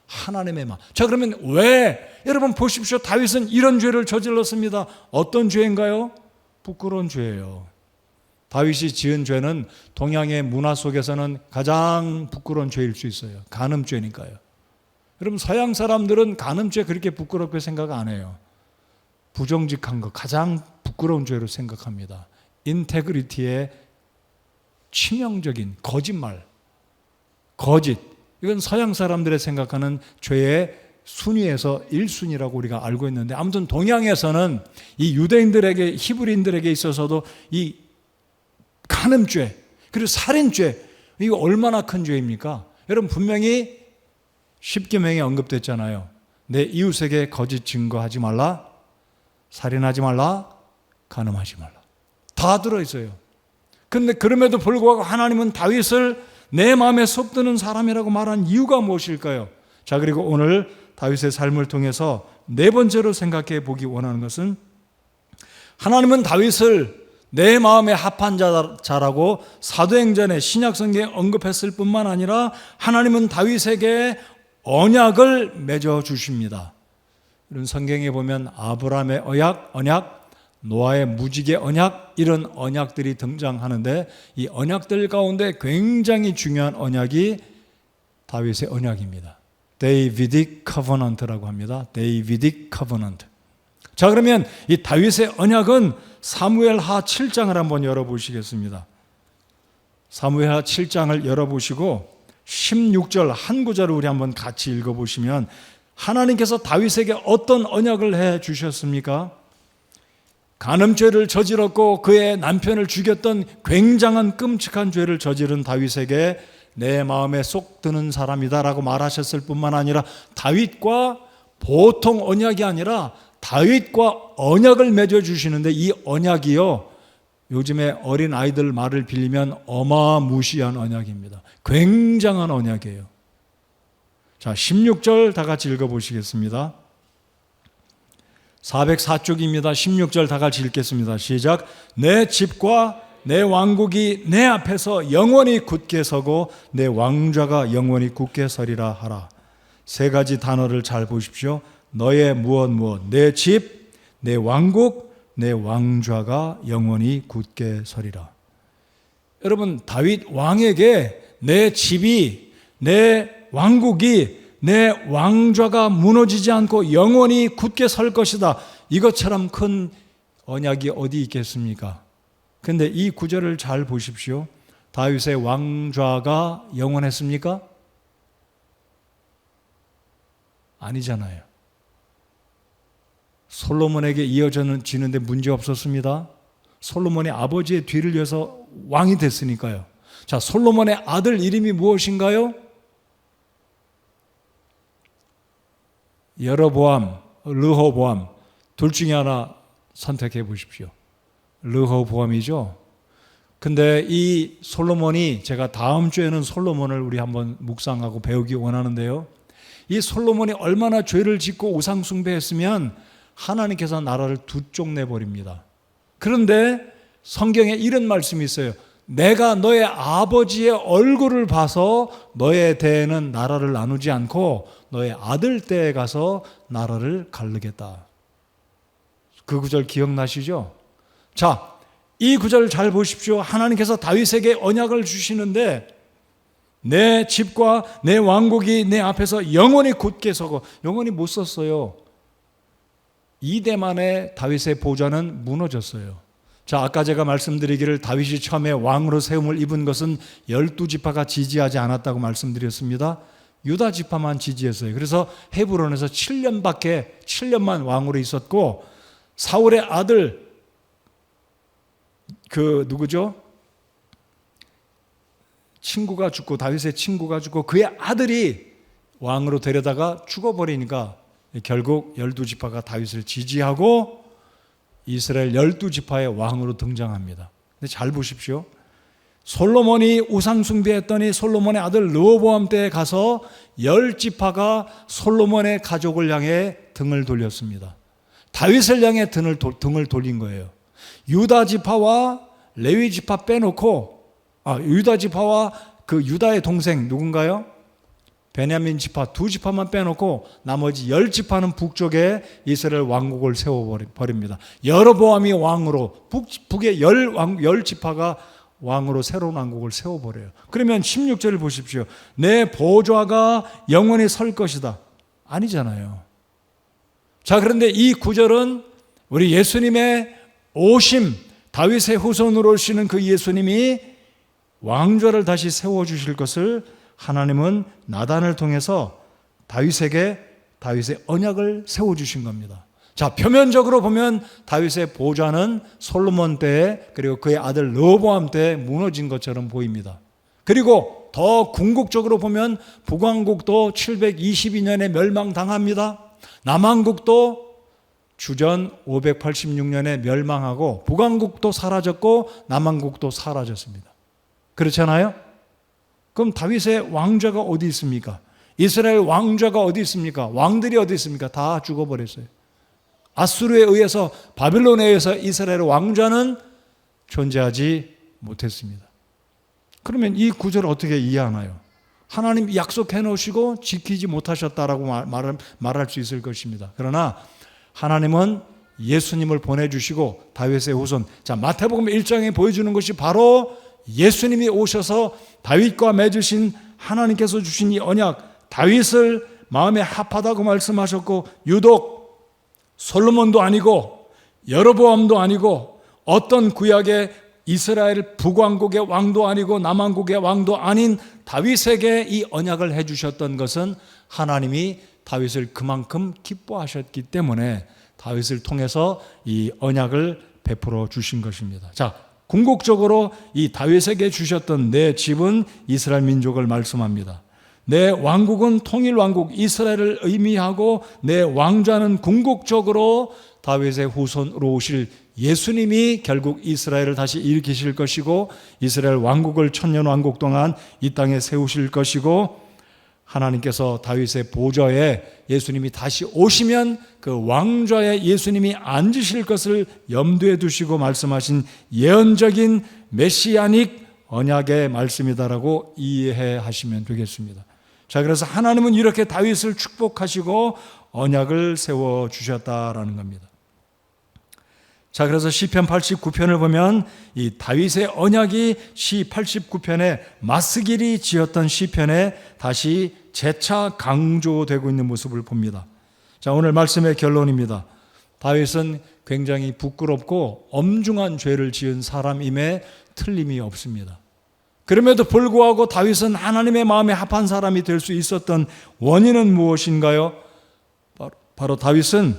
하나님의 마음. 자, 그러면 왜 여러분 보십시오. 다윗은 이런 죄를 저질렀습니다. 어떤 죄인가요? 부끄러운 죄예요. 다윗이 지은 죄는 동양의 문화 속에서는 가장 부끄러운 죄일 수 있어요. 간음죄니까요. 여러분 서양 사람들은 간음죄 그렇게 부끄럽게 생각 안 해요. 부정직한 거 가장 부끄러운 죄로 생각합니다. 인테그리티의 치명적인 거짓말, 거짓. 이건 서양 사람들의 생각하는 죄의 순위에서 1순위라고 우리가 알고 있는데 아무튼 동양에서는 이 유대인들에게 히브리인들에게 있어서도 이 간음죄 그리고 살인죄 이거 얼마나 큰 죄입니까? 여러분 분명히 십계명에 언급됐잖아요. 내 이웃에게 거짓 증거하지 말라, 살인하지 말라, 간음하지 말라. 다 들어있어요. 그런데 그럼에도 불구하고 하나님은 다윗을 내 마음에 속 드는 사람이라고 말한 이유가 무엇일까요? 자, 그리고 오늘 다윗의 삶을 통해서 네 번째로 생각해 보기 원하는 것은 하나님은 다윗을 내 마음에 합한 자라고 사도행전에 신약성경에 언급했을 뿐만 아니라 하나님은 다윗에게 언약을 맺어 주십니다. 이런 성경에 보면 아브라함의 언약, 노아의 무지개 언약 이런 언약들이 등장하는데 이 언약들 가운데 굉장히 중요한 언약이 다윗의 언약입니다. 데이비딕 커버넌트라고 합니다. 데이비딕 커버넌트. 자, 그러면 이 다윗의 언약은 사무엘하 7장을 한번 열어보시겠습니다. 사무엘하 7장을 열어보시고 16절 한 구절을 우리 한번 같이 읽어보시면 하나님께서 다윗에게 어떤 언약을 해 주셨습니까? 간음죄를 저질렀고 그의 남편을 죽였던 굉장한 끔찍한 죄를 저지른 다윗에게 내 마음에 쏙 드는 사람이다라고 말하셨을 뿐만 아니라 다윗과 보통 언약이 아니라 다윗과 언약을 맺어주시는데 이 언약이요 요즘에 어린 아이들 말을 빌리면 어마무시한 언약입니다. 굉장한 언약이에요. 자, 16절 다 같이 읽어보시겠습니다. 404쪽입니다. 16절 다 같이 읽겠습니다. 시작. 내 집과 내 왕국이 내 앞에서 영원히 굳게 서고 내 왕좌가 영원히 굳게 서리라 하라. 세 가지 단어를 잘 보십시오. 너의 무엇 내 집, 내 왕국, 내 왕좌가 영원히 굳게 서리라. 여러분 다윗 왕에게 내 집이 내 왕국이 내 왕좌가 무너지지 않고 영원히 굳게 설 것이다. 이것처럼 큰 언약이 어디 있겠습니까? 그런데 이 구절을 잘 보십시오. 다윗의 왕좌가 영원했습니까? 아니잖아요. 솔로몬에게 이어지는데 문제 없었습니다. 솔로몬의 아버지의 뒤를 이어서 왕이 됐으니까요. 자, 솔로몬의 아들 이름이 무엇인가요? 여로보암, 르호보암 둘 중에 하나 선택해 보십시오. 르호보암이죠. 근데 이 솔로몬이 제가 다음 주에는 솔로몬을 우리 한번 묵상하고 배우기 원하는데요. 이 솔로몬이 얼마나 죄를 짓고 우상 숭배했으면 하나님께서 나라를 두 쪽 내버립니다. 그런데 성경에 이런 말씀이 있어요. 내가 너의 아버지의 얼굴을 봐서 너의 대에는 나라를 나누지 않고 너의 아들 때에 가서 나라를 가르겠다. 그 구절 기억나시죠? 자, 이 구절 잘 보십시오. 하나님께서 다윗에게 언약을 주시는데 내 집과 내 왕국이 내 앞에서 영원히 굳게 서고 영원히 못 섰어요. 2대 만에 다윗의 보좌는 무너졌어요. 자, 아까 제가 말씀드리기를 다윗이 처음에 왕으로 세움을 입은 것은 12지파가 지지하지 않았다고 말씀드렸습니다. 유다 지파만 지지했어요. 그래서 헤브론에서 7년만 왕으로 있었고 사울의 아들 누구죠? 친구가 죽고 다윗의 친구가 죽고 그의 아들이 왕으로 데려다가 죽어버리니까 결국 12지파가 다윗을 지지하고 이스라엘 12지파의 왕으로 등장합니다. 근데 잘 보십시오. 솔로몬이 우상 숭배했더니 솔로몬의 아들 르호보암 때에 가서 10지파가 솔로몬의 가족을 향해 등을 돌렸습니다. 다윗을 향해 등을 돌린 거예요. 유다 지파와 레위 지파 빼놓고, 유다 지파와 그 유다의 동생 누군가요? 베냐민 지파 2지파만 빼놓고 나머지 10지파는 북쪽에 이스라엘 왕국을 세워버립니다. 여로보암이 왕으로, 북의 10지파가 왕으로 새로운 왕국을 세워버려요. 그러면 16절을 보십시오. 내 보좌가 영원히 설 것이다. 아니잖아요. 자, 그런데 이 구절은 우리 예수님의 오심, 다윗의 후손으로 오시는 그 예수님이 왕좌를 다시 세워주실 것을 하나님은 나단을 통해서 다윗의 언약을 세워주신 겁니다. 자, 표면적으로 보면 다윗의 보좌는 솔로몬 때에 그리고 그의 아들 르호보암 때에 무너진 것처럼 보입니다. 그리고 더 궁극적으로 보면 북왕국도 722년에 멸망당합니다. 남왕국도 주전 586년에 멸망하고 북왕국도 사라졌고 남왕국도 사라졌습니다. 그렇잖아요? 그럼 다윗의 왕좌가 어디 있습니까? 이스라엘 왕좌가 어디 있습니까? 왕들이 어디 있습니까? 다 죽어버렸어요. 아수르에 의해서, 바빌론에 의해서 이스라엘 왕좌는 존재하지 못했습니다. 그러면 이 구절을 어떻게 이해하나요? 하나님 약속해 놓으시고 지키지 못하셨다라고 말할 수 있을 것입니다. 그러나 하나님은 예수님을 보내주시고 다윗의 후손, 자, 마태복음 1장에 보여주는 것이 바로 예수님이 오셔서 다윗과 맺으신, 하나님께서 주신 이 언약, 다윗을 마음에 합하다고 말씀하셨고, 유독 솔로몬도 아니고 여로보암도 아니고 어떤 구약의 이스라엘 북왕국의 왕도 아니고 남왕국의 왕도 아닌 다윗에게 이 언약을 해주셨던 것은 하나님이 다윗을 그만큼 기뻐하셨기 때문에 다윗을 통해서 이 언약을 베풀어 주신 것입니다. 자, 궁극적으로 이 다윗에게 주셨던 내 집은 이스라엘 민족을 말씀합니다. 내 왕국은 통일왕국 이스라엘을 의미하고 내 왕좌는 궁극적으로 다윗의 후손으로 오실 예수님이 결국 이스라엘을 다시 일으키실 것이고 이스라엘 왕국을 천년왕국 동안 이 땅에 세우실 것이고 하나님께서 다윗의 보좌에 예수님이 다시 오시면 그 왕좌에 예수님이 앉으실 것을 염두에 두시고 말씀하신 예언적인 메시아닉 언약의 말씀이다라고 이해하시면 되겠습니다. 자, 그래서 하나님은 이렇게 다윗을 축복하시고 언약을 세워주셨다라는 겁니다. 자, 그래서 시편 89편을 보면 이 다윗의 언약이 시 89편에 마스길이 지었던 시편에 다시 재차 강조되고 있는 모습을 봅니다. 자, 오늘 말씀의 결론입니다. 다윗은 굉장히 부끄럽고 엄중한 죄를 지은 사람임에 틀림이 없습니다. 그럼에도 불구하고 다윗은 하나님의 마음에 합한 사람이 될 수 있었던 원인은 무엇인가요? 바로 다윗은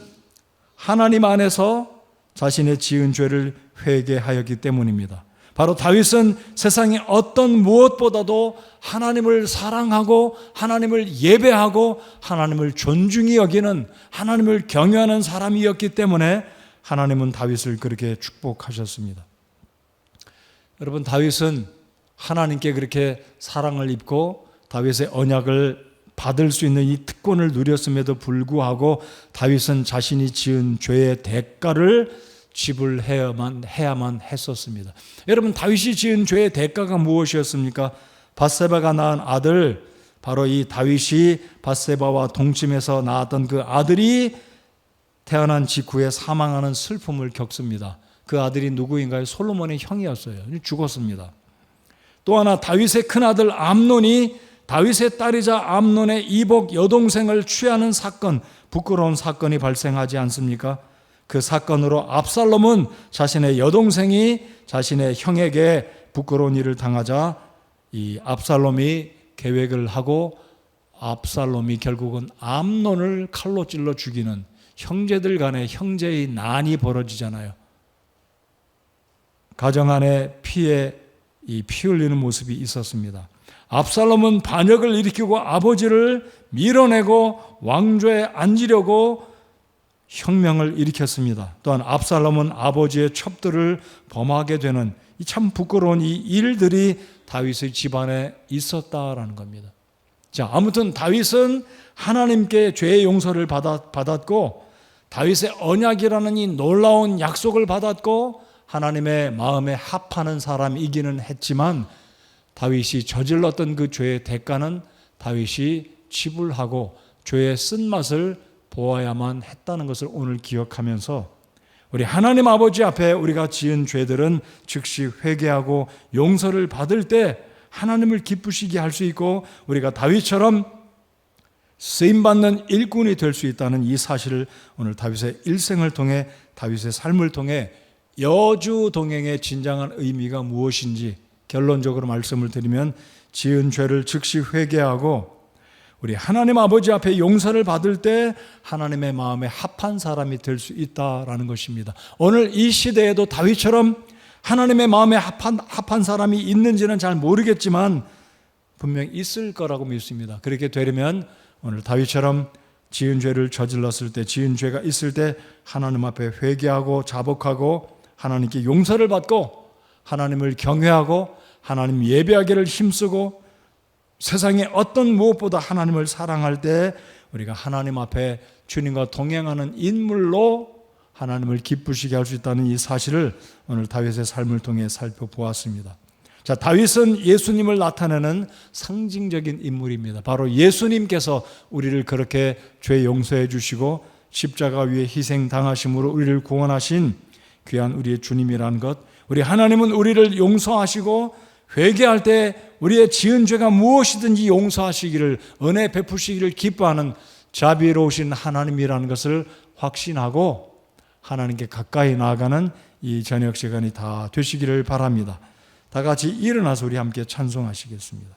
하나님 안에서 자신의 지은 죄를 회개하였기 때문입니다. 바로 다윗은 세상의 어떤 무엇보다도 하나님을 사랑하고 하나님을 예배하고 하나님을 존중히 여기는, 하나님을 경외하는 사람이었기 때문에 하나님은 다윗을 그렇게 축복하셨습니다. 여러분, 다윗은 하나님께 그렇게 사랑을 입고 다윗의 언약을 받을 수 있는 이 특권을 누렸음에도 불구하고 다윗은 자신이 지은 죄의 대가를 지불해야만 했었습니다. 여러분, 다윗이 지은 죄의 대가가 무엇이었습니까? 밧세바가 낳은 아들, 바로 이 다윗이 밧세바와 동침해서 낳았던 그 아들이 태어난 직후에 사망하는 슬픔을 겪습니다. 그 아들이 누구인가요? 솔로몬의 형이었어요. 죽었습니다. 또 하나, 다윗의 큰아들 암논이 다윗의 딸이자 암논의 이복 여동생을 취하는 사건, 부끄러운 사건이 발생하지 않습니까? 그 사건으로 압살롬은 자신의 여동생이 자신의 형에게 부끄러운 일을 당하자 이 압살롬이 계획을 하고 압살롬이 결국은 암논을 칼로 찔러 죽이는, 형제들 간에 형제의 난이 벌어지잖아요. 가정 안에 피 흘리는 모습이 있었습니다. 압살롬은 반역을 일으키고 아버지를 밀어내고 왕좌에 앉으려고 혁명을 일으켰습니다. 또한 압살롬은 아버지의 첩들을 범하게 되는 이 참 부끄러운 이 일들이 다윗의 집안에 있었다라는 겁니다. 자, 아무튼 다윗은 하나님께 죄의 용서를 받았고 다윗의 언약이라는 이 놀라운 약속을 받았고 하나님의 마음에 합하는 사람이기는 했지만 다윗이 저질렀던 그 죄의 대가는 다윗이 지불하고 죄의 쓴맛을 보아야만 했다는 것을 오늘 기억하면서 우리 하나님 아버지 앞에 우리가 지은 죄들은 즉시 회개하고 용서를 받을 때 하나님을 기쁘시게 할 수 있고 우리가 다윗처럼 쓰임받는 일꾼이 될 수 있다는 이 사실을 오늘 다윗의 일생을 통해 다윗의 삶을 통해 여주 동행의 진정한 의미가 무엇인지 결론적으로 말씀을 드리면 지은 죄를 즉시 회개하고 우리 하나님 아버지 앞에 용서를 받을 때 하나님의 마음에 합한 사람이 될 수 있다라는 것입니다. 오늘 이 시대에도 다윗처럼 하나님의 마음에 합한 사람이 있는지는 잘 모르겠지만 분명 있을 거라고 믿습니다. 그렇게 되려면 오늘 다윗처럼 지은 죄를 저질렀을 때, 지은 죄가 있을 때 하나님 앞에 회개하고 자복하고 하나님께 용서를 받고 하나님을 경외하고 하나님 예배하기를 힘쓰고 세상의 어떤 무엇보다 하나님을 사랑할 때 우리가 하나님 앞에 주님과 동행하는 인물로 하나님을 기쁘시게 할 수 있다는 이 사실을 오늘 다윗의 삶을 통해 살펴보았습니다. 자, 다윗은 예수님을 나타내는 상징적인 인물입니다. 바로 예수님께서 우리를 그렇게 죄 용서해 주시고 십자가 위에 희생당하심으로 우리를 구원하신 귀한 우리의 주님이라는 것, 우리 하나님은 우리를 용서하시고 회개할 때 우리의 지은 죄가 무엇이든지 용서하시기를, 은혜 베푸시기를 기뻐하는 자비로우신 하나님이라는 것을 확신하고 하나님께 가까이 나아가는 이 저녁 시간이 다 되시기를 바랍니다. 다 같이 일어나서 우리 함께 찬송하시겠습니다.